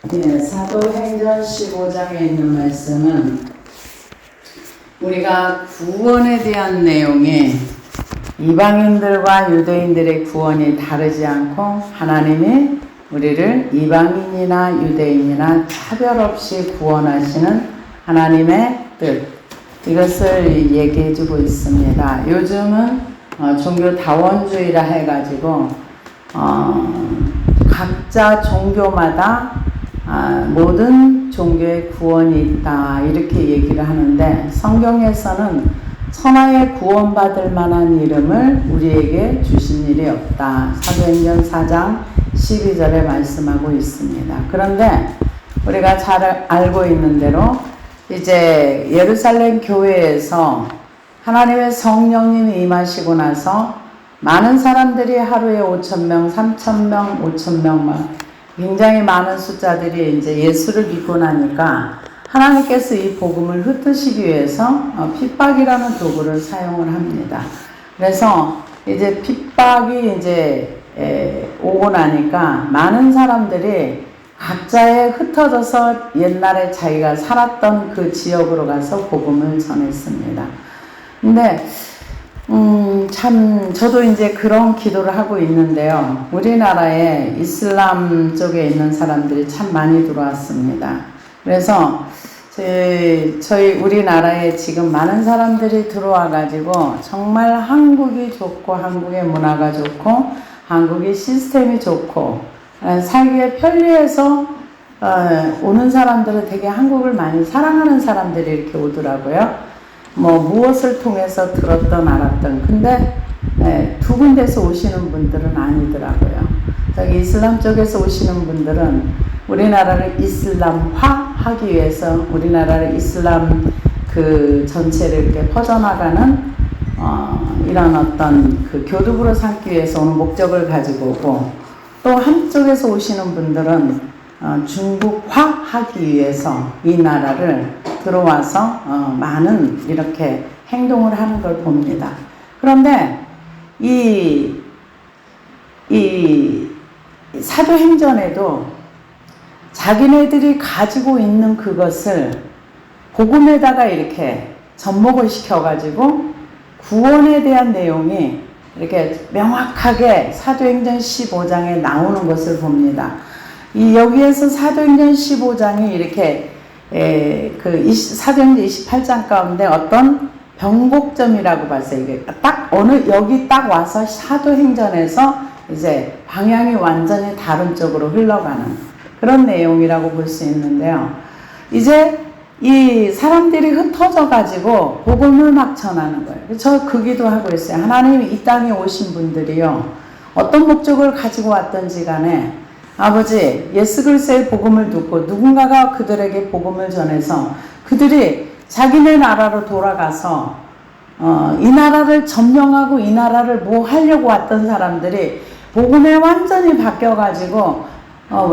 예, 사도행전 15장에 있는 말씀은 우리가 구원에 대한 내용이 이방인들과 유대인들의 구원이 다르지 않고 하나님이 우리를 이방인이나 유대인이나 차별 없이 구원하시는 하나님의 뜻, 이것을 얘기해 주고 있습니다. 요즘은 종교 다원주의라 해가지고 각자 종교마다 모든 종교에 구원이 있다 이렇게 얘기를 하는데, 성경에서는 천하에 구원받을 만한 이름을 우리에게 주신 일이 없다. 사도행전 4장 12절에 말씀하고 있습니다. 그런데 우리가 잘 알고 있는 대로 이제 예루살렘 교회에서 하나님의 성령님이 임하시고 나서 많은 사람들이 하루에 5,000명, 3,000명, 5,000명 굉장히 많은 숫자들이 이제 예수를 믿고 나니까 하나님께서 이 복음을 흩으시기 위해서 핍박이라는 도구를 사용을 합니다. 그래서 이제 핍박이 이제 오고 나니까 많은 사람들이 각자에 흩어져서 옛날에 자기가 살았던 그 지역으로 가서 복음을 전했습니다. 근데 참 저도 이제 그런 기도를 하고 있는데요. 우리나라에 이슬람 쪽에 있는 사람들이 참 많이 들어왔습니다. 그래서 저희 우리나라에 지금 많은 사람들이 들어와 가지고 정말 한국이 좋고 한국의 문화가 좋고 한국의 시스템이 좋고 살기에 편리해서 오는 사람들은 되게 한국을 많이 사랑하는 사람들이 이렇게 오더라고요. 무엇을 통해서 들었던 알았던. 근데 두 군데서 오시는 분들은 아니더라고요. 저기 이슬람 쪽에서 오시는 분들은 우리나라를 이슬람화 하기 위해서 우리나라를 이슬람 그 전체를 이렇게 퍼져나가는 이런 어떤 그 교두부로 삼기 위해서 오는 목적을 가지고 오고, 또 한쪽에서 오시는 분들은 중국화 하기 위해서 이 나라를 들어와서 많은 이렇게 행동을 하는 걸 봅니다. 그런데 이 사도행전에도 자기네들이 가지고 있는 그것을 복음에다가 이렇게 접목을 시켜가지고 구원에 대한 내용이 이렇게 명확하게 사도행전 15장에 나오는 것을 봅니다. 여기에서 사도행전 15장이 이렇게 사도행전 28장 가운데 어떤 변곡점이라고 봤어요. 이게 여기 딱 와서 사도행전에서 이제 방향이 완전히 다른 쪽으로 흘러가는 그런 내용이라고 볼 수 있는데요. 이제 이 사람들이 흩어져 가지고 복음을 막 전하는 거예요. 저 그 기도하고 있어요. 하나님이 이 땅에 오신 분들이요, 어떤 목적을 가지고 왔던지 간에 아버지, 예수 그리스도의 복음을 듣고 누군가가 그들에게 복음을 전해서 그들이 자기네 나라로 돌아가서 이 나라를 점령하고 이 나라를 뭐 하려고 왔던 사람들이 복음에 완전히 바뀌어가지고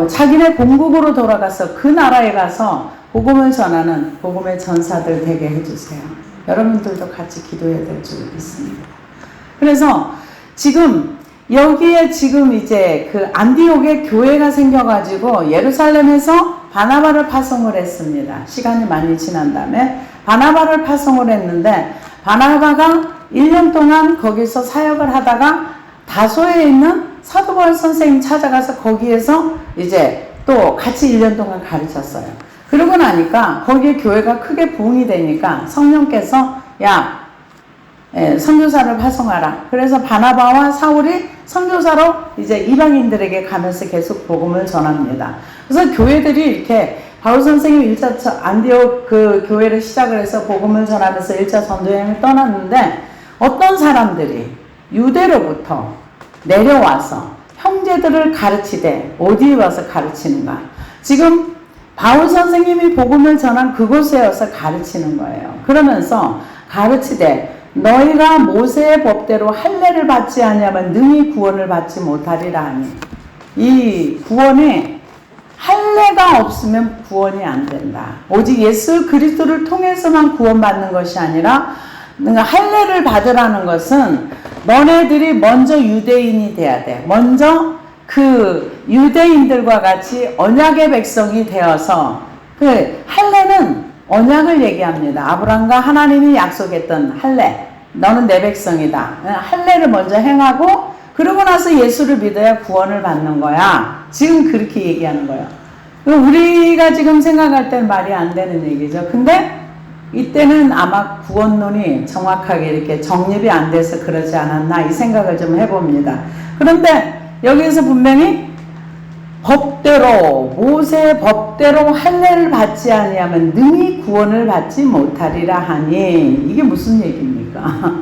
자기네 본국으로 돌아가서 그 나라에 가서 복음을 전하는 복음의 전사들 되게 해주세요. 여러분들도 같이 기도해야 될 줄 믿습니다. 그래서 지금 여기에 지금 이제 그 안디옥에 교회가 생겨가지고 예루살렘에서 바나바를 파송을 했습니다. 시간이 많이 지난 다음에 바나바를 파송을 했는데, 바나바가 1년 동안 거기서 사역을 하다가 다소에 있는 사도 바울 선생님 찾아가서 거기에서 이제 또 같이 1년 동안 가르쳤어요. 그러고 나니까 거기에 교회가 크게 부흥이 되니까 성령께서 선교사를 파송하라. 그래서 바나바와 사울이 선교사로 이제 이방인들에게 가면서 계속 복음을 전합니다. 그래서 교회들이 이렇게 바울 선생님이 1차 안디옥 그 교회를 시작을 해서 복음을 전하면서 1차 전도여행을 떠났는데, 어떤 사람들이 유대로부터 내려와서 형제들을 가르치되, 어디에 와서 가르치는가? 지금 바울 선생님이 복음을 전한 그곳에 와서 가르치는 거예요. 그러면서 가르치되 너희가 모세의 법대로 할례를 받지 아니하면 능히 구원을 받지 못하리라 하니, 이 구원에 할례가 없으면 구원이 안 된다. 오직 예수 그리스도를 통해서만 구원받는 것이 아니라, 할례를 받으라는 것은 너네들이 먼저 유대인이 돼야 돼. 먼저 그 유대인들과 같이 언약의 백성이 되어서 그 할례는 언약을 얘기합니다. 아브라함과 하나님이 약속했던 할례. 너는 내 백성이다. 할례를 먼저 행하고 그러고 나서 예수를 믿어야 구원을 받는 거야. 지금 그렇게 얘기하는 거예요. 우리가 지금 생각할 땐 말이 안 되는 얘기죠. 근데 이때는 아마 구원론이 정확하게 이렇게 정립이 안 돼서 그러지 않았나 이 생각을 좀 해봅니다. 그런데 여기에서 분명히 법대로 모세의 법대로 할례를 받지 아니하면 능히 구원을 받지 못하리라 하니 이게 무슨 얘기입니까?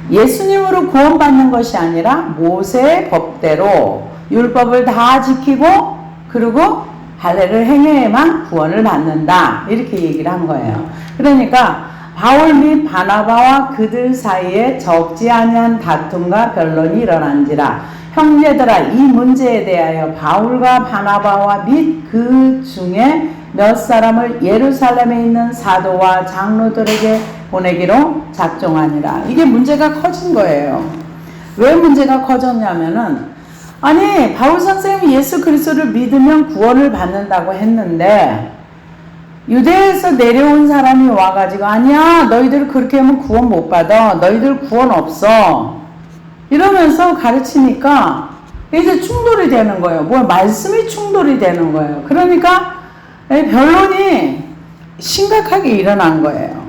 예수님으로 구원받는 것이 아니라 모세의 법대로 율법을 다 지키고 그리고 할례를 행해야만 구원을 받는다 이렇게 얘기를 한 거예요. 그러니까 바울 및 바나바와 그들 사이에 적지 아니한 다툼과 변론이 일어난지라 형제들아 이 문제에 대하여 바울과 바나바와 및 그 중에 몇 사람을 예루살렘에 있는 사도와 장로들에게 보내기로 작정하니라. 이게 문제가 커진 거예요. 왜 문제가 커졌냐면은 아니 바울 선생님이 예수 그리스도를 믿으면 구원을 받는다고 했는데 유대에서 내려온 사람이 와가지고 아니야 너희들 그렇게 하면 구원 못 받아 너희들 구원 없어 이러면서 가르치니까 이제 충돌이 되는 거예요. 뭐 말씀이 충돌이 되는 거예요. 그러니까 변론이 심각하게 일어난 거예요.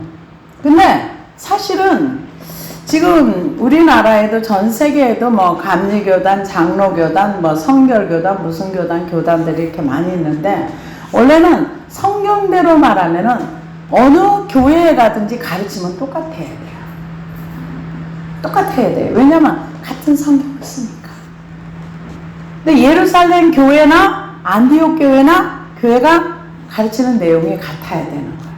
근데 사실은 지금 우리나라에도 전 세계에도 뭐 감리교단, 장로교단, 뭐 성결교단, 무슨 교단, 교단들이 이렇게 많이 있는데 원래는 성경대로 말하면은 어느 교회에 가든지 가르치면 똑같아야 돼요. 똑같아야 돼요. 왜냐면 같은 성경을 쓰니까. 근데 예루살렘 교회나 안디옥 교회나 교회가 가르치는 내용이 같아야 되는 거예요.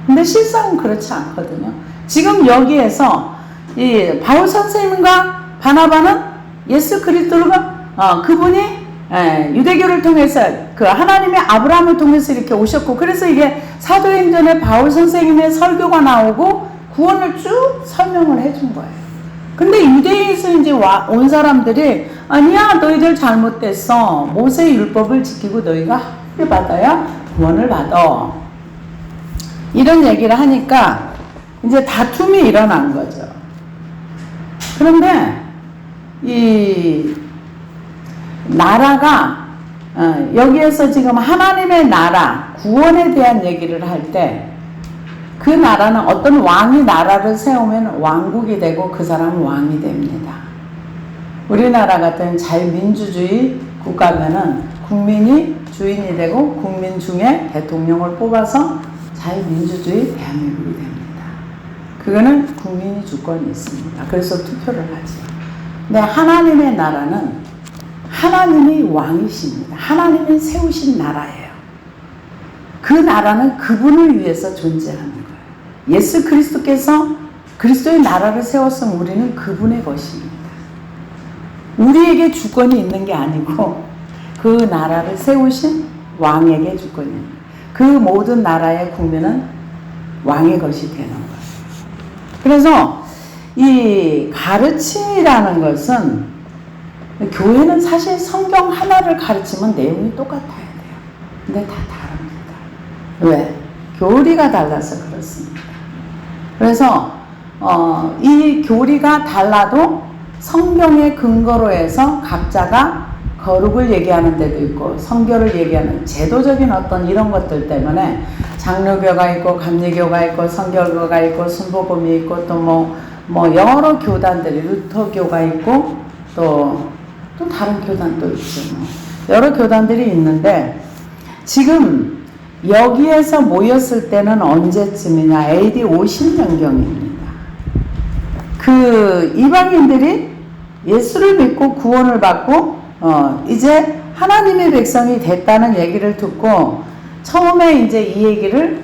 근데 실상은 그렇지 않거든요. 지금 여기에서 이 바울 선생님과 바나바는 예수 그리스도가 그분이 유대교를 통해서 그 하나님의 아브라함을 통해서 이렇게 오셨고 그래서 이게 사도행전에 바울 선생님의 설교가 나오고 구원을 쭉 설명을 해준 거예요. 근데 유대에서 이제 온 사람들이 아니야 너희들 잘못됐어 모세의 율법을 지키고 너희가 할례 받아야 구원을 받아 이런 얘기를 하니까 이제 다툼이 일어난 거죠. 그런데 이 나라가 여기에서 지금 하나님의 나라 구원에 대한 얘기를 할 때 그 나라는 어떤 왕이 나라를 세우면 왕국이 되고 그 사람은 왕이 됩니다. 우리나라 같은 자유민주주의 국가면은 국민이 주인이 되고 국민 중에 대통령을 뽑아서 자유민주주의 대한민국이 됩니다. 그거는 국민이 주권이 있습니다. 그래서 투표를 하죠. 근데 하나님의 나라는 하나님이 왕이십니다. 하나님이 세우신 나라예요. 그 나라는 그분을 위해서 존재하는 거예요. 예수 그리스도께서 그리스도의 나라를 세웠으면 우리는 그분의 것입니다. 우리에게 주권이 있는 게 아니고 그 나라를 세우신 왕에게 주권입니다. 그 모든 나라의 국민은 왕의 것이 되는 거예요. 그래서 이 가르침이라는 것은 교회는 사실 성경 하나를 가르치면 내용이 똑같아야 돼요. 근데 다 다릅니다. 왜? 교리가 달라서 그렇습니다. 그래서 이 교리가 달라도 성경의 근거로 해서 각자가 거룩을 얘기하는 데도 있고 성결을 얘기하는 제도적인 어떤 이런 것들 때문에 장로교가 있고 감리교가 있고 성결교가 있고 순복음이 있고 또 뭐 여러 교단들이 루터교가 있고 또 다른 교단도 있죠. 여러 교단들이 있는데 지금 여기에서 모였을 때는 언제쯤이냐? AD 50년경입니다. 그 이방인들이 예수를 믿고 구원을 받고 이제 하나님의 백성이 됐다는 얘기를 듣고 처음에 이제 이 얘기를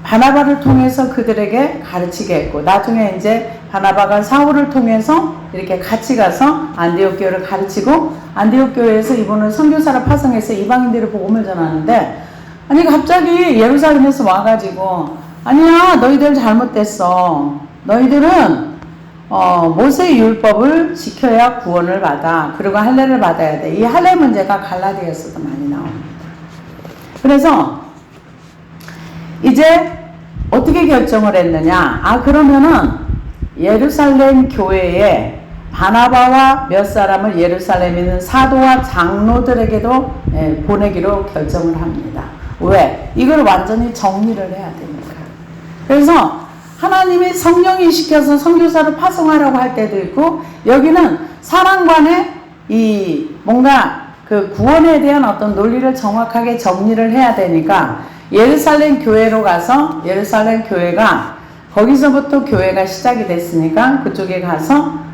바나바를 통해서 그들에게 가르치게 했고 나중에 이제 바나바가 사울을 통해서 이렇게 같이 가서 안디옥 교회를 가르치고 안디옥 교회에서 이분을 선교사로 파송해서 이방인들이 복음을 전하는데 아니 갑자기 예루살렘에서 와가지고 아니야 너희들 잘못됐어. 너희들은 모세의 율법을 지켜야 구원을 받아. 그리고 할례를 받아야 돼. 이 할례 문제가 갈라디아서도 많이 나옵니다. 그래서 이제 어떻게 결정을 했느냐? 그러면은 예루살렘 교회에 바나바와 몇 사람을 예루살렘에 있는 사도와 장로들에게도 보내기로 결정을 합니다. 왜? 이걸 완전히 정리를 해야 되니까. 그래서 하나님이 성령이 시켜서 선교사를 파송하라고 할 때도 있고, 여기는 사랑관의 이 뭔가 그 구원에 대한 어떤 논리를 정확하게 정리를 해야 되니까 예루살렘 교회로 가서, 예루살렘 교회가 거기서부터 교회가 시작이 됐으니까 그쪽에 가서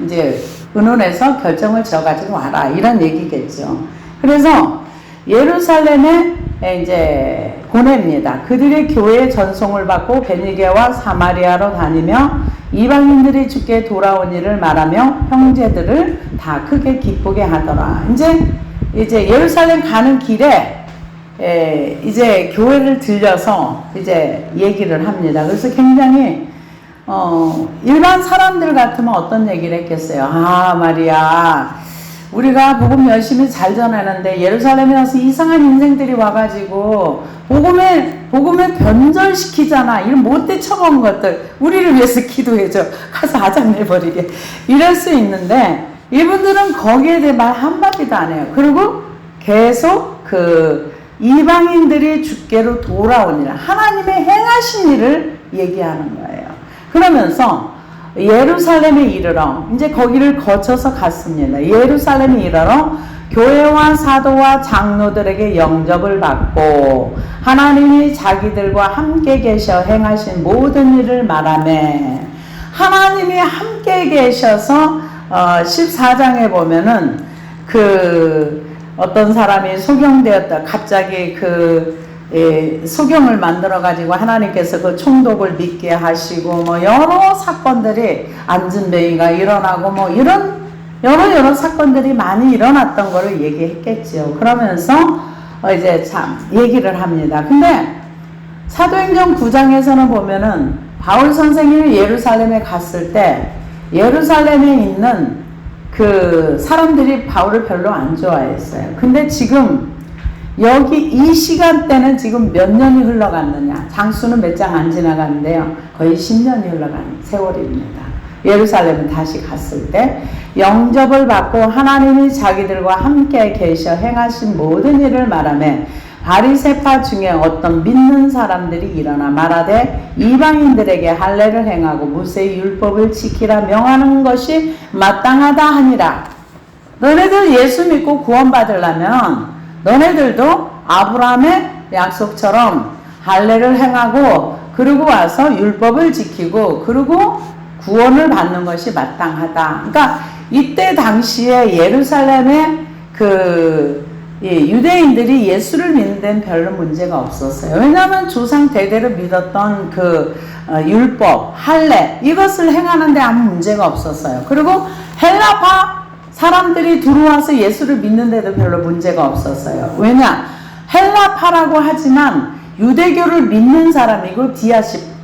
이제 의논해서 결정을 지어가지고 와라, 이런 얘기겠죠. 그래서 예루살렘에 이제 보냅니다. 그들의 교회의 전송을 받고 베니게와 사마리아로 다니며 이방인들이 주께 돌아온 일을 말하며 형제들을 다 크게 기쁘게 하더라. 이제 예루살렘 가는 길에 이제 교회를 들려서 이제 얘기를 합니다. 그래서 굉장히 일반 사람들 같으면 어떤 얘기를 했겠어요. 말이야, 우리가 복음 열심히 잘 전하는데 예루살렘에 와서 이상한 인생들이 와가지고 복음을 변절시키잖아. 이런 못돼 처먹은 것들 우리를 위해서 기도해줘. 가서 아작내버리게. 이럴 수 있는데 이분들은 거기에 대해 말 한마디도 안 해요. 그리고 계속 그 이방인들이 주께로 돌아오니라, 하나님의 행하신 일을 얘기하는 거예요. 그러면서 예루살렘에 이르러, 이제 거기를 거쳐서 갔습니다. 예루살렘에 이르러 교회와 사도와 장로들에게 영접을 받고 하나님이 자기들과 함께 계셔 행하신 모든 일을 말하며, 하나님이 함께 계셔서 14장에 보면은 어떤 사람이 소경되었다. 갑자기 소경을 만들어 가지고 하나님께서 그 총독을 믿게 하시고 여러 사건들이, 안진뱅이가 일어나고 이런 여러 사건들이 많이 일어났던 거를 얘기했겠죠. 그러면서 이제 참 얘기를 합니다. 근데 사도행전 9장에서는 보면은 바울 선생님이 예루살렘에 갔을 때 예루살렘에 있는 그 사람들이 바울을 별로 안 좋아했어요. 근데 지금 여기 이 시간대는 지금 몇 년이 흘러갔느냐, 장수는 몇 장 안 지나갔는데요, 거의 10년이 흘러간 세월입니다. 예루살렘은 다시 갔을 때 영접을 받고 하나님이 자기들과 함께 계셔 행하신 모든 일을 말하며 바리새파 중에 어떤 믿는 사람들이 일어나 말하되 이방인들에게 할례를 행하고 모세의 율법을 지키라 명하는 것이 마땅하다 하니라. 너네들 예수 믿고 구원받으려면 너네들도 아브라함의 약속처럼 할례를 행하고 그리고 와서 율법을 지키고 그리고 구원을 받는 것이 마땅하다. 그러니까 이때 당시에 예루살렘의 유대인들이 예수를 믿는 데는 별로 문제가 없었어요. 왜냐하면 조상 대대로 믿었던 율법, 할례, 이것을 행하는 데 아무 문제가 없었어요. 그리고 헬라파 사람들이 들어와서 예수를 믿는 데도 별로 문제가 없었어요. 왜냐? 헬라파라고 하지만 유대교를 믿는 사람이고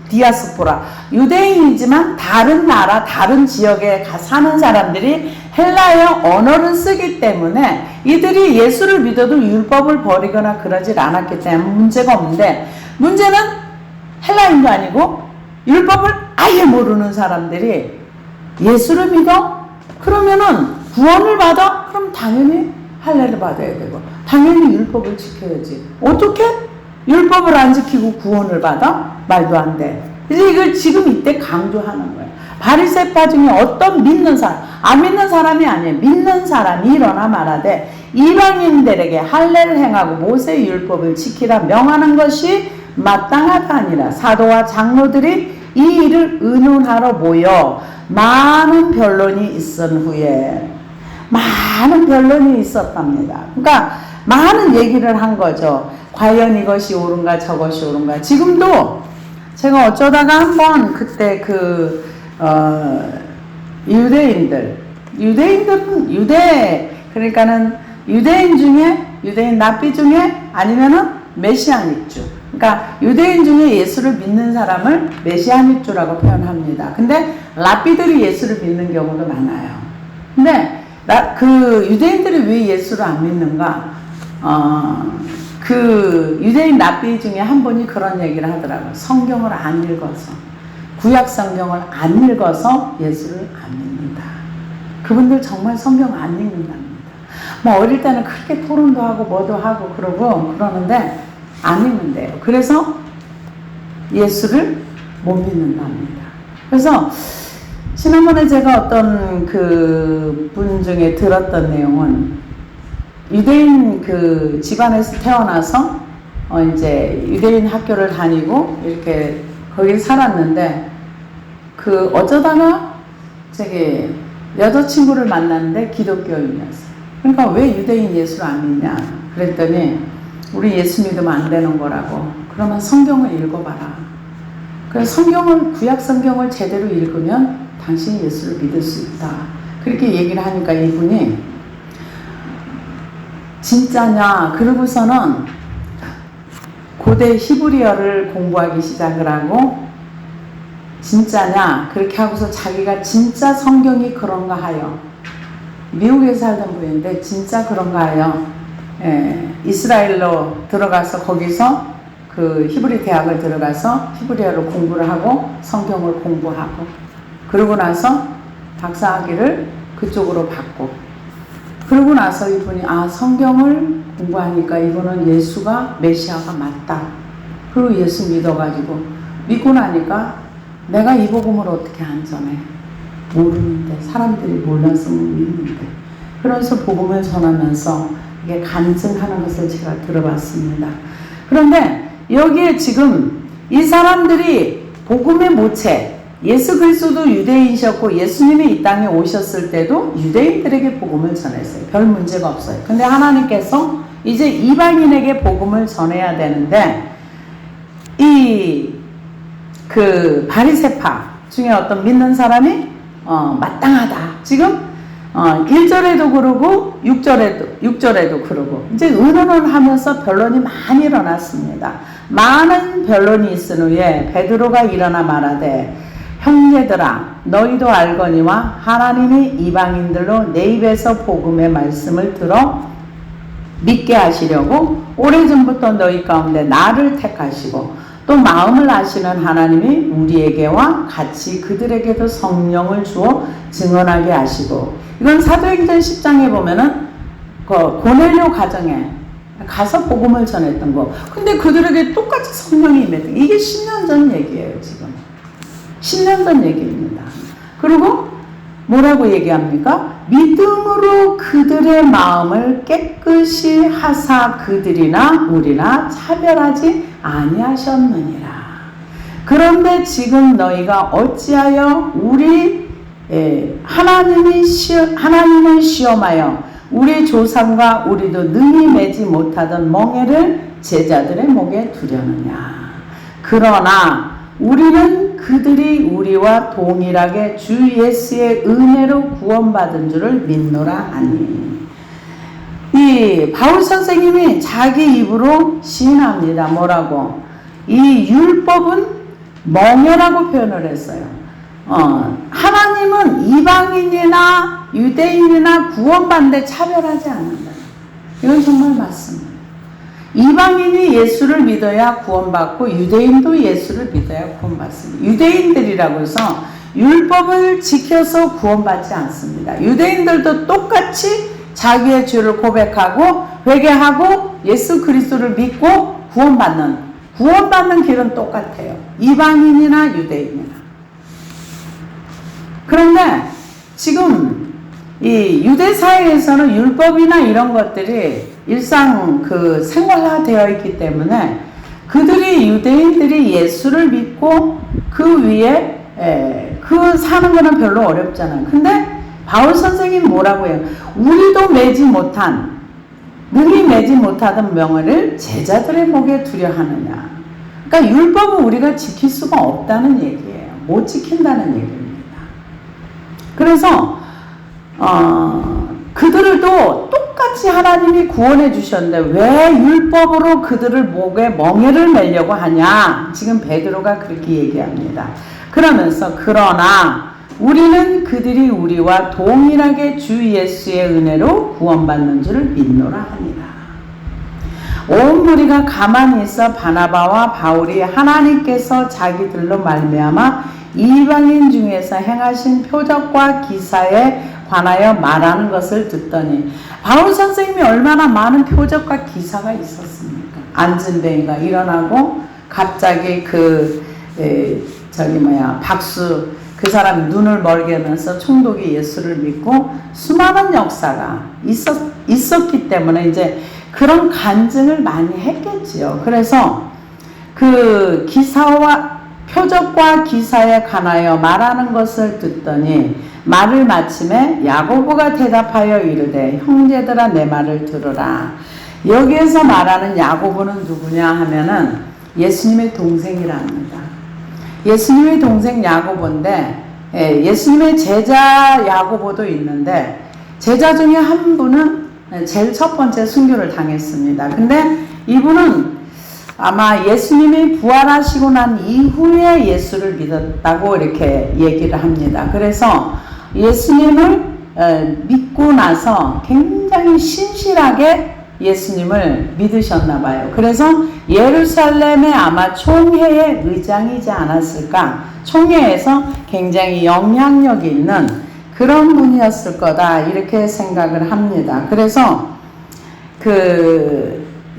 디아스포라, 유대인이지만 다른 나라, 다른 지역에 사는 사람들이 헬라어 언어를 쓰기 때문에 이들이 예수를 믿어도 율법을 버리거나 그러질 않았기 때문에 문제가 없는데, 문제는 헬라인도 아니고 율법을 아예 모르는 사람들이 예수를 믿어? 그러면은 구원을 받아? 그럼 당연히 할례를 받아야 되고 당연히 율법을 지켜야지. 어떻게? 율법을 안 지키고 구원을 받아? 말도 안 돼. 그래서 이걸 지금 이때 강조하는 거예요. 바리새파 중에 어떤 믿는 사람, 안 믿는 사람이 아니에요. 믿는 사람이 일어나 말하되 이방인들에게 할례를 행하고 모세의 율법을 지키라 명하는 것이 마땅하다 아니라. 사도와 장로들이 이 일을 의논하러 모여 많은 변론이 있은 후에, 많은 변론이 있었답니다. 그러니까 많은 얘기를 한 거죠. 과연 이것이 옳은가 저것이 옳은가. 지금도 제가 어쩌다가 한번 그때 유대인들은 그러니까는 유대인 중에, 유대인 납비 중에 아니면은 메시아닉주, 그러니까 유대인 중에 예수를 믿는 사람을 메시아닐 주라고 표현합니다. 근데 랍비들이 예수를 믿는 경우도 많아요. 근데 그 유대인들이 왜 예수를 안 믿는가? 그 유대인 랍비 중에 한 분이 그런 얘기를 하더라고요. 성경을 안 읽어서, 구약 성경을 안 읽어서 예수를 안 믿는다. 그분들 정말 성경 안 읽는답니다. 뭐 어릴 때는 크게 토론도 하고 뭐도 하고 그러는데 안 읽는데요. 그래서 예수를 못 믿는답니다. 그래서 지난번에 제가 어떤 그 분 중에 들었던 내용은 유대인 그 집안에서 태어나서 이제 유대인 학교를 다니고 이렇게 거기 살았는데 그 어쩌다가 저기 여자친구를 만났는데 기독교인이었어요. 그러니까 왜 유대인 예수를 안 믿냐 그랬더니 우리 예수 믿으면 안 되는 거라고. 그러면 성경을 읽어봐라. 그래서 구약 성경을 제대로 읽으면 당신이 예수를 믿을 수 있다. 그렇게 얘기를 하니까 이분이 진짜냐? 그러고서는 고대 히브리어를 공부하기 시작을 하고 진짜냐? 그렇게 하고서 자기가 진짜 성경이 그런가 하여 미국에 살던 분인데 진짜 그런가 하여 이스라엘로 들어가서 거기서 그 히브리 대학을 들어가서 히브리어를 공부를 하고 성경을 공부하고 그러고 나서 박사학위를 그쪽으로 받고 그러고 나서 이분이 성경을 공부하니까 이분은 예수가 메시아가 맞다. 그리고 예수 믿어가지고 믿고 나니까 내가 이 복음을 어떻게 안 전해? 모르는데 사람들이 몰라서 못 믿는데 그래서 복음을 전하면서 이게 간증하는 것을 제가 들어봤습니다. 그런데 여기에 지금 이 사람들이 복음의 모체 예수 그리스도도 유대인이셨고 예수님이 이 땅에 오셨을 때도 유대인들에게 복음을 전했어요. 별 문제가 없어요. 근데 하나님께서 이제 이방인에게 복음을 전해야 되는데 이 그 바리새파 중에 어떤 믿는 사람이 마땅하다. 지금 1절에도 그러고 6절에도 그러고 이제 의논을 하면서 변론이 많이 일어났습니다. 많은 변론이 있은 후에 베드로가 일어나 말하되 형제들아 너희도 알거니와 하나님이 이방인들로 내 입에서 복음의 말씀을 들어 믿게 하시려고 오래전부터 너희 가운데 나를 택하시고 또 마음을 아시는 하나님이 우리에게와 같이 그들에게도 성령을 주어 증언하게 하시고 이건 사도행전 10장에 보면은 그 고넬료 가정에 가서 복음을 전했던 거. 근데 그들에게 똑같이 성령이 임했던 이게 10년 전 얘기예요. 지금 10년 전 얘기입니다. 그리고 뭐라고 얘기합니까? 믿음으로 그들의 마음을 깨끗이 하사 그들이나 우리나 차별하지 아니하셨느니라. 그런데 지금 너희가 어찌하여 하나님을 시험하여 우리 조상과 우리도 능히 매지 못하던 멍에를 제자들의 목에 두려느냐. 그러나 우리는 그들이 우리와 동일하게 주 예수의 은혜로 구원받은 줄을 믿노라 하니. 이 바울 선생님이 자기 입으로 시인합니다. 뭐라고? 이 율법은 멍에라고 표현을 했어요. 하나님은 이방인이나 유대인이나 구원받는데 차별하지 않는다. 이건 정말 맞습니다. 이방인이 예수를 믿어야 구원받고 유대인도 예수를 믿어야 구원받습니다. 유대인들이라고 해서 율법을 지켜서 구원받지 않습니다. 유대인들도 똑같이 자기의 죄를 고백하고 회개하고 예수 그리스도를 믿고 구원받는 길은 똑같아요. 이방인이나 유대인이나. 그런데 지금 이 유대 사회에서는 율법이나 이런 것들이 일상 그 생활화되어 있기 때문에 유대인들이 예수를 믿고 그 위에 그 사는 거는 별로 어렵잖아요. 근데 바울 선생님 뭐라고 해요? 우리도 능히 매지 못하던 명예를 제자들의 목에 두려 하느냐. 그러니까 율법은 우리가 지킬 수가 없다는 얘기예요. 못 지킨다는 얘기입니다. 그래서 그들도 똑같이 하나님이 구원해 주셨는데 왜 율법으로 그들을 목에 멍에를 매려고 하냐? 지금 베드로가 그렇게 얘기합니다. 그러면서 그러나 우리는 그들이 우리와 동일하게 주 예수의 은혜로 구원받는 줄을 믿노라 하니라. 온 무리가 가만히 있어 바나바와 바울이 하나님께서 자기들로 말미암아 이방인 중에서 행하신 표적과 기사에 관하여 말하는 것을 듣더니, 바울 선생님이 얼마나 많은 표적과 기사가 있었습니까? 안진뱅이가 일어나고 갑자기 박수, 그 사람 눈을 멀게 하면서 총독이 예수를 믿고 수많은 역사가 있었기 때문에 이제 그런 간증을 많이 했겠지요. 그래서 그 기사와 표적과 기사에 관하여 말하는 것을 듣더니 말을 마침에 야고보가 대답하여 이르되 형제들아 내 말을 들으라. 여기에서 말하는 야고보는 누구냐 하면은 예수님의 동생이랍니다. 예수님의 동생 야고보인데 예수님의 제자 야고보도 있는데 제자 중에 한 분은 제일 첫 번째 순교를 당했습니다. 근데 이분은 아마 예수님이 부활하시고 난 이후에 예수를 믿었다고 이렇게 얘기를 합니다. 그래서 예수님을 믿고 나서 굉장히 신실하게 예수님을 믿으셨나 봐요. 그래서 예루살렘의 아마 총회의 의장이지 않았을까? 총회에서 굉장히 영향력이 있는 그런 분이었을 거다 이렇게 생각을 합니다. 그래서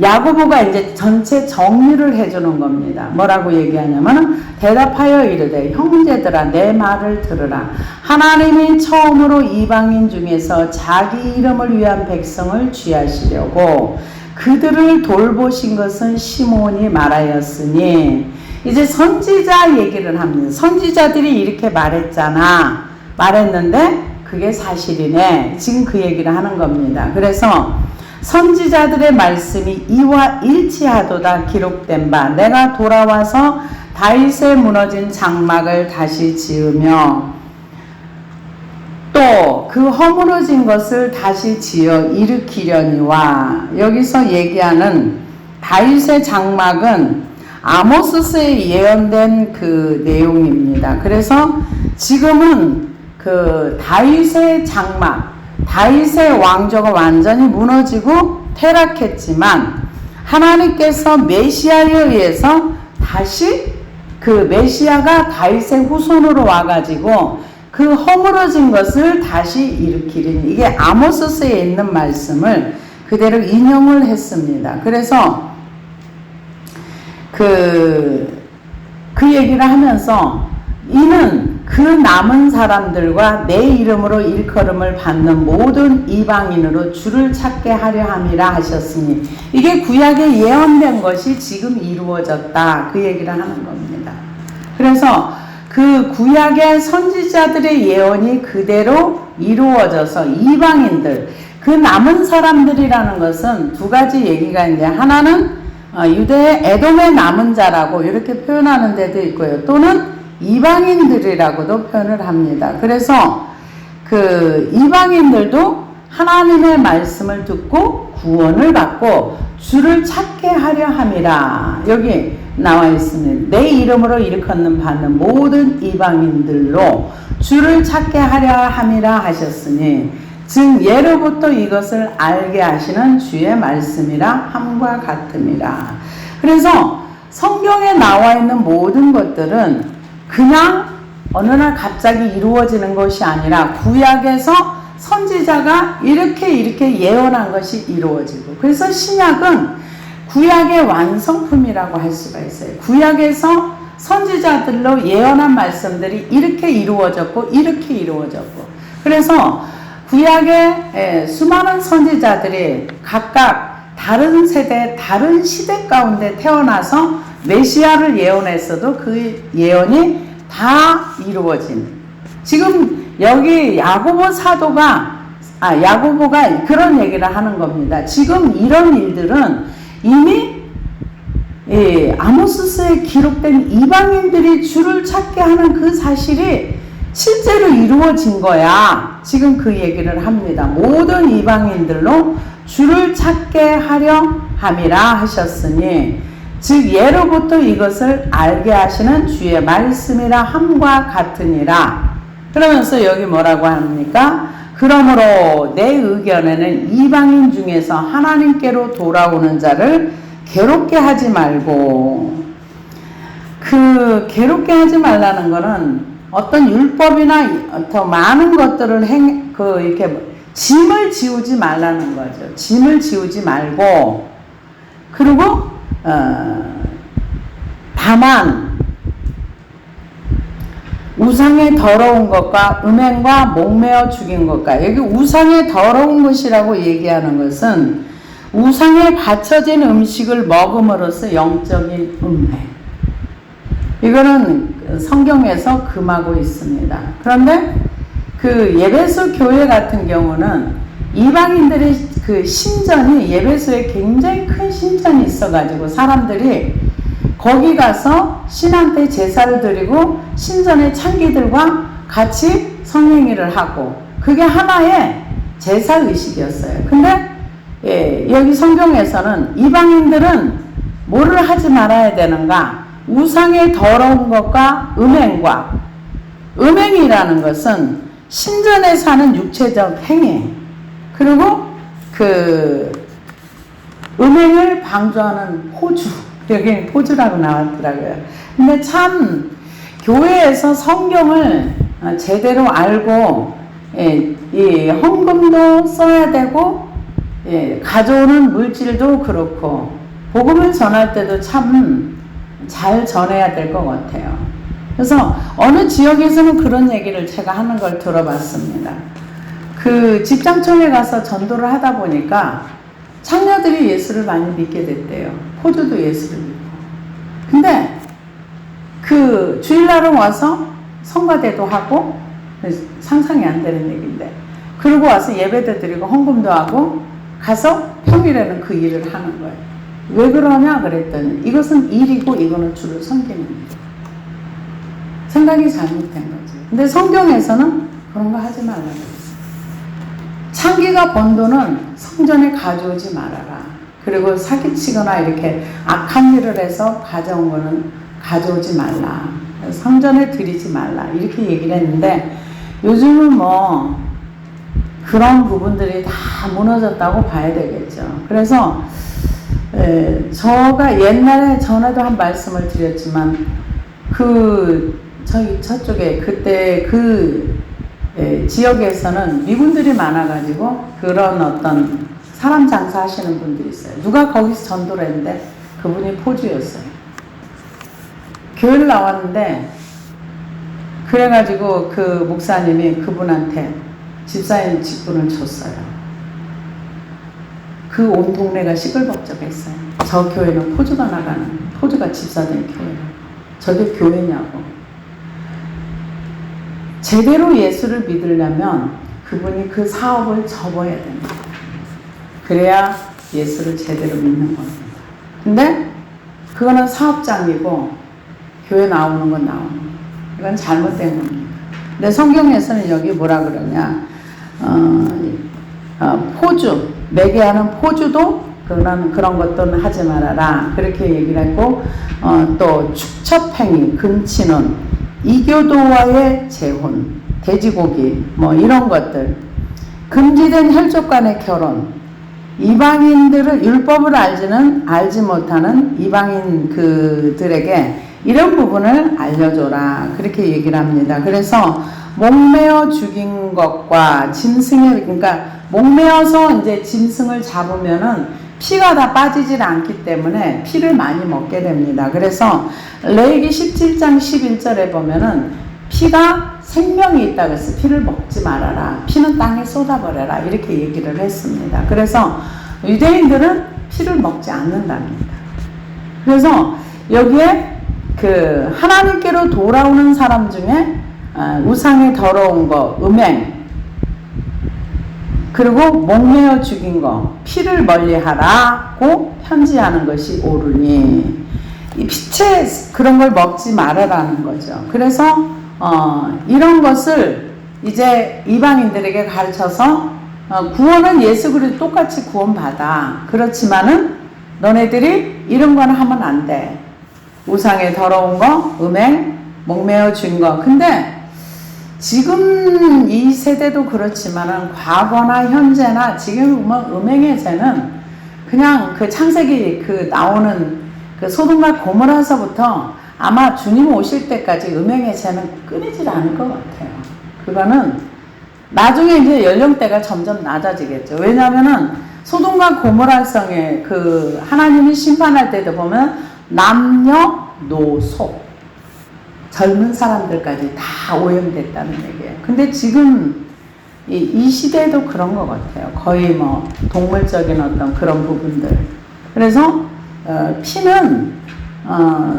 야고보가 이제 전체 정리를 해주는 겁니다. 뭐라고 얘기하냐면 대답하여 이르되 형제들아 내 말을 들으라. 하나님이 처음으로 이방인 중에서 자기 이름을 위한 백성을 취하시려고 그들을 돌보신 것은 시몬이 말하였으니, 이제 선지자 얘기를 합니다. 선지자들이 이렇게 말했는데 그게 사실이네. 지금 그 얘기를 하는 겁니다. 그래서 선지자들의 말씀이 이와 일치하도다 기록된 바 내가 돌아와서 다윗의 무너진 장막을 다시 지으며 또 그 허물어진 것을 다시 지어 일으키려니와, 여기서 얘기하는 다윗의 장막은 아모스서에 예언된 그 내용입니다. 그래서 지금은 그 다윗의 장막, 다윗의 왕조가 완전히 무너지고 퇴락했지만 하나님께서 메시아에 의해서 다시 그 메시아가 다윗의 후손으로 와가지고 그 허물어진 것을 다시 일으키리니, 이게 아모스서에 있는 말씀을 그대로 인용을 했습니다. 그래서 그 얘기를 하면서 이는 그 남은 사람들과 내 이름으로 일컬음을 받는 모든 이방인으로 주를 찾게 하려 함이라 하셨으니, 이게 구약에 예언된 것이 지금 이루어졌다 그 얘기를 하는 겁니다. 그래서 그 구약의 선지자들의 예언이 그대로 이루어져서 이방인들, 그 남은 사람들이라는 것은 두 가지 얘기가 있는데, 하나는 유대의 에돔의 남은 자라고 이렇게 표현하는 데도 있고요. 또는 이방인들이라고도 표현을 합니다. 그래서 그 이방인들도 하나님의 말씀을 듣고 구원을 받고 주를 찾게 하려 함이라. 여기 나와 있습니다. 내 이름으로 일컫는 받는 모든 이방인들로 주를 찾게 하려 함이라 하셨으니, 즉 예로부터 이것을 알게 하시는 주의 말씀이라 함과 같음이라. 그래서 성경에 나와 있는 모든 것들은 그냥 어느 날 갑자기 이루어지는 것이 아니라 구약에서 선지자가 이렇게 예언한 것이 이루어지고, 그래서 신약은 구약의 완성품이라고 할 수가 있어요. 구약에서 선지자들로 예언한 말씀들이 이렇게 이루어졌고 이렇게 이루어졌고, 그래서 구약의 수많은 선지자들이 각각 다른 세대, 다른 시대 가운데 태어나서 메시아를 예언했어도 그 예언이 다 이루어진, 지금 여기 야고보가 그런 얘기를 하는 겁니다. 지금 이런 일들은 이미 아모스서에 기록된 이방인들이 주를 찾게 하는 그 사실이 실제로 이루어진 거야. 지금 그 얘기를 합니다. 모든 이방인들로 주를 찾게 하려 함이라 하셨으니 즉 예로부터 이것을 알게 하시는 주의 말씀이라 함과 같으니라. 그러면서 여기 뭐라고 합니까? 그러므로 내 의견에는 이방인 중에서 하나님께로 돌아오는 자를 괴롭게 하지 말고, 그 괴롭게 하지 말라는 거는 어떤 율법이나 더 많은 것들을 이렇게 짐을 지우지 말라는 거죠. 짐을 지우지 말고, 그리고 다만 우상의 더러운 것과 음행과 목매어 죽인 것과, 여기 우상의 더러운 것이라고 얘기하는 것은 우상에 바쳐진 음식을 먹음으로써 영적인 음행, 이거는 성경에서 금하고 있습니다. 그런데 그 예배소 교회 같은 경우는 이방인들의 그 신전이, 예배소에 굉장히 큰 신전이 있어가지고 사람들이 거기 가서 신앙 때 제사를 드리고 신전의 창기들과 같이 성행위를 하고, 그게 하나의 제사 의식이었어요. 근데 여기 성경에서는 이방인들은 뭐를 하지 말아야 되는가? 우상의 더러운 것과 음행과, 음행이라는 것은 신전에 사는 육체적 행위, 그리고 그 음행을 방조하는 포주, 여기 포주라고 나왔더라고요. 근데 참 교회에서 성경을 제대로 알고 이 헌금도 써야 되고, 가져오는 물질도 그렇고 복음을 전할 때도 참 잘 전해야 될 것 같아요. 그래서 어느 지역에서는 그런 얘기를 제가 하는 걸 들어봤습니다. 그 집장촌에 가서 전도를 하다 보니까 창녀들이 예수를 많이 믿게 됐대요. 포주도 예수를 믿고. 근데 그 주일날은 와서 성가대도 하고, 상상이 안 되는 얘기인데, 그러고 와서 예배도 드리고 헌금도 하고 가서 평일에는 그 일을 하는 거예요. 왜 그러냐 그랬더니 이것은 일이고 이거는 주를 섬기는 일. 생각이 잘못된 거지. 근데 성경에서는 그런 거 하지 말라고 했어요. 창기가 번 돈은 성전에 가져오지 말아라. 그리고 사기치거나 이렇게 악한 일을 해서 가져온 거는 가져오지 말라. 성전에 드리지 말라. 이렇게 얘기를 했는데, 요즘은 뭐 그런 부분들이 다 무너졌다고 봐야 되겠죠. 그래서 저가 옛날에 전에도 한 말씀을 드렸지만, 저쪽에 그때 지역에서는 미군들이 많아가지고 그런 어떤 사람 장사하시는 분들이 있어요. 누가 거기서 전도를 했는데 그분이 포주였어요. 교회를 나왔는데, 그래가지고 그 목사님이 그분한테 집사님 직분을 줬어요. 그 온 동네가 시끌벅적했어요. 저 교회는 포주가 나가는, 포주가 집사된 교회라고. 저게 교회냐고. 제대로 예수를 믿으려면 그분이 그 사업을 접어야 됩니다. 그래야 예수를 제대로 믿는 겁니다. 근데 그거는 사업장이고 교회 나오는 건 나오는 거예요. 이건 잘못된 겁니다. 근데 성경에서는 여기 뭐라 그러냐, 포주, 매개하는 포주도 그런 것들은 하지 말아라. 그렇게 얘기를 했고, 또 축첩행위, 금치는, 이교도와의 재혼, 돼지고기, 뭐 이런 것들, 금지된 혈족 간의 결혼, 이방인들은 율법을 알지 못하는 이방인 그들에게 이런 부분을 알려줘라. 그렇게 얘기를 합니다. 그래서 목매어 죽인 것과 짐승의, 그러니까 목매어서 이제 짐승을 잡으면은 피가 다 빠지질 않기 때문에 피를 많이 먹게 됩니다. 그래서 레위기 17장 11절에 보면은 피가 생명이 있다고 해서 피를 먹지 말아라. 피는 땅에 쏟아버려라. 이렇게 얘기를 했습니다. 그래서 유대인들은 피를 먹지 않는답니다. 그래서 여기에 그 하나님께로 돌아오는 사람 중에 우상의 더러운 거, 음행, 그리고 목매어 죽인 거, 피를 멀리하라고 편지하는 것이 옳으니, 이 피체 그런 걸 먹지 말아라는 거죠. 그래서 이런 것을 이제 이방인들에게 가르쳐서 구원은 예수 그리스도 똑같이 구원받아. 그렇지만은 너네들이 이런 거는 하면 안 돼. 우상의 더러운 거, 음행, 목매어 준 거. 근데 지금 이 세대도 그렇지만은 과거나 현재나 지금 보면 음행의 죄는 그냥 그 창세기 그 나오는 그 소돔과 고모라서부터 아마 주님 오실 때까지 음행의 죄는 끊이질 않을 것 같아요. 그거는 나중에 이제 연령대가 점점 낮아지겠죠. 왜냐하면은 소돔과 고모라성의 그 하나님이 심판할 때도 보면 남녀노소 젊은 사람들까지 다 오염됐다는 얘기예요. 근데 지금 이 시대도 그런 것 같아요. 거의 뭐 동물적인 어떤 그런 부분들. 그래서 피는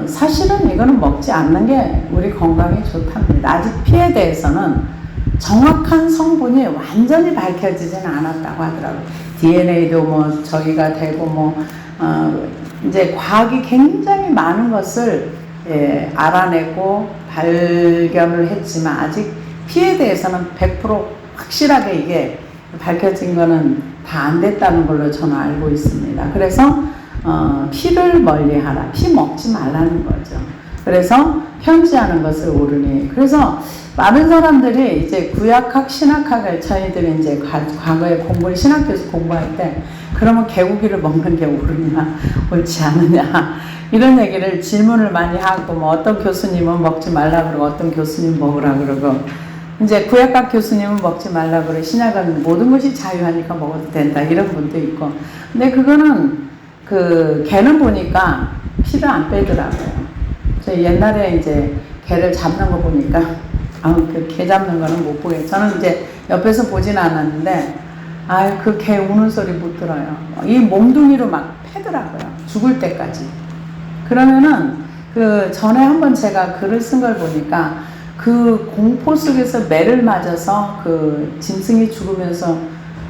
사실은 이거는 먹지 않는 게 우리 건강에 좋답니다. 아직 피에 대해서는 정확한 성분이 완전히 밝혀지지는 않았다고 하더라고요. DNA도 뭐 저기가 되고 뭐 이제 과학이 굉장히 많은 것을 알아내고 발견을 했지만 아직 피에 대해서는 100% 확실하게 이게 밝혀진 거는 다 안 됐다는 걸로 저는 알고 있습니다. 그래서 피를 멀리하라. 피 먹지 말라는 거죠. 그래서 편지하는 것을 오르니. 그래서 많은 사람들이 이제 구약학, 신학학을 저희들이 이제 과거에 공부를 신학교에서 공부할 때 그러면 개고기를 먹는 게 옳으냐, 옳지 않느냐 이런 얘기를 질문을 많이 하고 뭐 어떤 교수님은 먹지 말라 그러고 어떤 교수님 먹으라 그러고 이제 구약학 교수님은 먹지 말라 그러고 신약은 모든 것이 자유하니까 먹어도 된다 이런 분도 있고 근데 그거는 그 개는 보니까 피를 안 빼더라고요. 저 옛날에 이제 개를 잡는 거 보니까 그 개 잡는 거는 못 보겠어요. 저는 이제 옆에서 보진 않았는데 그 개 우는 소리 못 들어요. 이 몽둥이로 막 패더라고요. 죽을 때까지. 그러면은 그 전에 한번 제가 글을 쓴 걸 보니까 그 공포 속에서 매를 맞아서 그 짐승이 죽으면서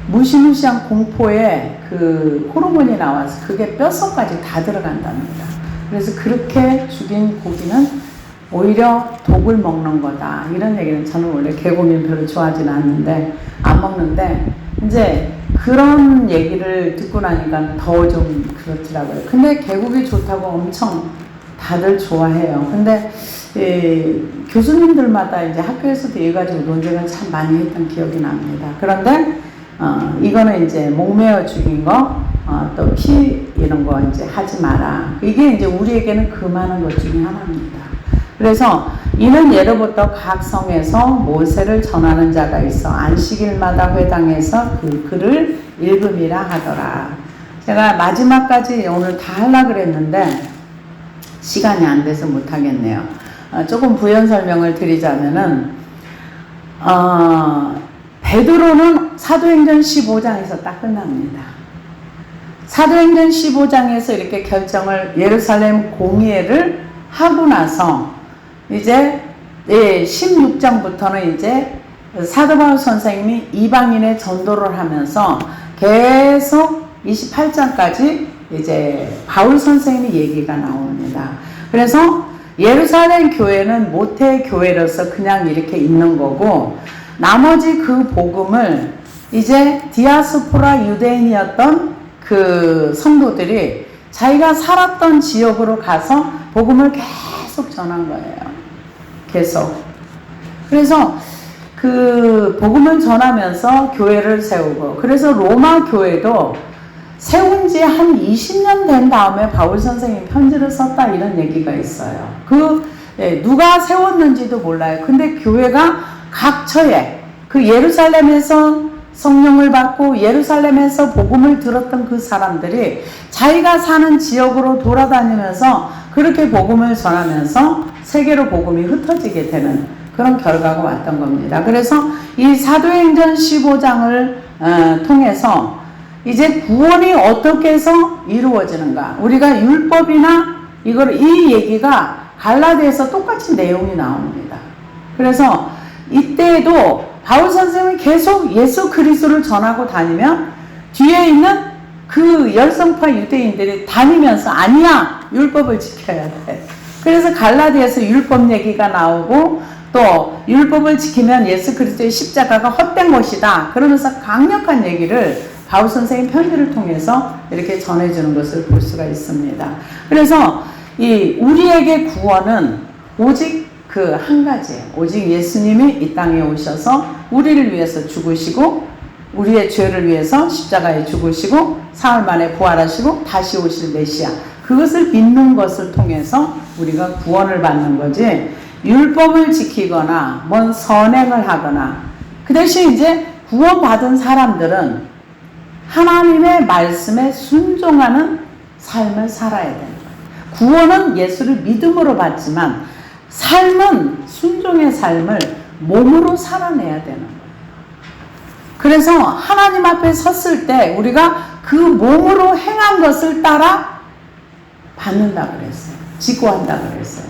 무시무시한 공포에 그 호르몬이 나와서 그게 뼛속까지 다 들어간답니다. 그래서 그렇게 죽인 고기는 오히려 독을 먹는 거다. 이런 얘기는 저는 원래 개고기는 별로 좋아하지는 않는데 안 먹는데 이제 그런 얘기를 듣고 나니까 더 좀 그렇더라고요. 근데 개고기 좋다고 엄청 다들 좋아해요. 근데 교수님들마다 이제 학교에서도 이 가지고 논쟁을 참 많이 했던 기억이 납니다. 그런데 이거는 이제 목매어 죽인 거, 또 피 이런 거 이제 하지 마라. 이게 이제 우리에게는 금하는 것 중에 하나입니다. 그래서 이는 예로부터 각 성에서 모세를 전하는 자가 있어 안식일마다 회당에서 그 글을 읽음이라 하더라. 제가 마지막까지 오늘 다 하려고 그랬는데 시간이 안 돼서 못하겠네요. 조금 부연 설명을 드리자면은 베드로는 사도행전 15장에서 딱 끝납니다. 사도행전 15장에서 이렇게 결정을 예루살렘 공예를 하고 나서 이제 16장부터는 이제 사도 바울 선생님이 이방인의 전도를 하면서 계속 28장까지 이제 바울 선생님의 얘기가 나옵니다. 그래서 예루살렘 교회는 모태 교회로서 그냥 이렇게 있는 거고 나머지 그 복음을 이제 디아스포라 유대인이었던 그 성도들이 자기가 살았던 지역으로 가서 복음을 계속 전한 거예요. 계속. 그래서 그 복음을 전하면서 교회를 세우고 그래서 로마 교회도 세운 지 한 20년 된 다음에 바울 선생님이 편지를 썼다 이런 얘기가 있어요. 누가 세웠는지도 몰라요. 근데 교회가 각처에 그 예루살렘에서 성령을 받고 예루살렘에서 복음을 들었던 그 사람들이 자기가 사는 지역으로 돌아다니면서 그렇게 복음을 전하면서 세계로 복음이 흩어지게 되는 그런 결과가 왔던 겁니다. 그래서 이 사도행전 15장을 통해서 이제 구원이 어떻게 해서 이루어지는가. 우리가 율법이나 이 얘기가 갈라디아에서 똑같이 내용이 나옵니다. 그래서 이때에도 바울 선생님이 계속 예수 그리스도를 전하고 다니면 뒤에 있는 그 열성파 유대인들이 다니면서 아니야 율법을 지켜야 돼. 그래서 갈라디아에서 율법 얘기가 나오고 또 율법을 지키면 예수 그리스도의 십자가가 헛된 것이다. 그러면서 강력한 얘기를 바울 선생님 편지를 통해서 이렇게 전해주는 것을 볼 수가 있습니다. 그래서 이 우리에게 구원은 오직 그 한 가지예요. 오직 예수님이 이 땅에 오셔서 우리를 위해서 죽으시고 우리의 죄를 위해서 십자가에 죽으시고 사흘 만에 부활하시고 다시 오실 메시아, 그것을 믿는 것을 통해서 우리가 구원을 받는 거지, 율법을 지키거나 뭔 선행을 하거나. 그 대신 이제 구원받은 사람들은 하나님의 말씀에 순종하는 삶을 살아야 되는 거예요. 구원은 예수를 믿음으로 받지만 삶은 순종의 삶을 몸으로 살아내야 되는 거예요. 그래서 하나님 앞에 섰을 때 우리가 그 몸으로 행한 것을 따라 받는다 그랬어요. 직구한다 그랬어요.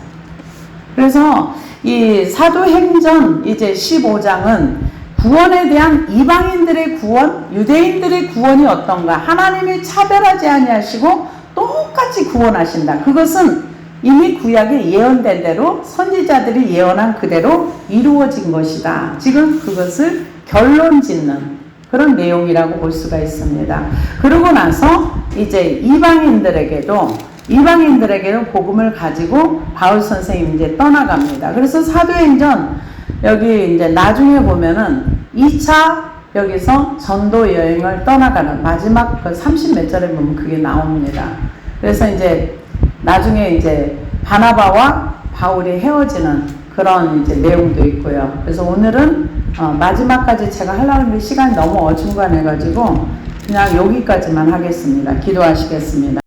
그래서 이 사도행전 이제 15장은 구원에 대한 이방인들의 구원, 유대인들의 구원이 어떤가, 하나님이 차별하지 아니하시고 똑같이 구원하신다. 그것은 이미 구약에 예언된 대로 선지자들이 예언한 그대로 이루어진 것이다. 지금 그것을 결론 짓는 그런 내용이라고 볼 수가 있습니다. 그러고 나서 이제 이방인들에게도 복음을 가지고 바울 선생님이 이제 떠나갑니다. 그래서 사도행전 여기 이제 나중에 보면은 2차 여기서 전도 여행을 떠나가는 마지막 그 30몇 절에 보면 그게 나옵니다. 그래서 이제 나중에 이제 바나바와 바울이 헤어지는 그런 이제 내용도 있고요. 그래서 오늘은 마지막까지 제가 하려고 했는데 시간이 너무 어중간해가지고 그냥 여기까지만 하겠습니다. 기도하시겠습니다.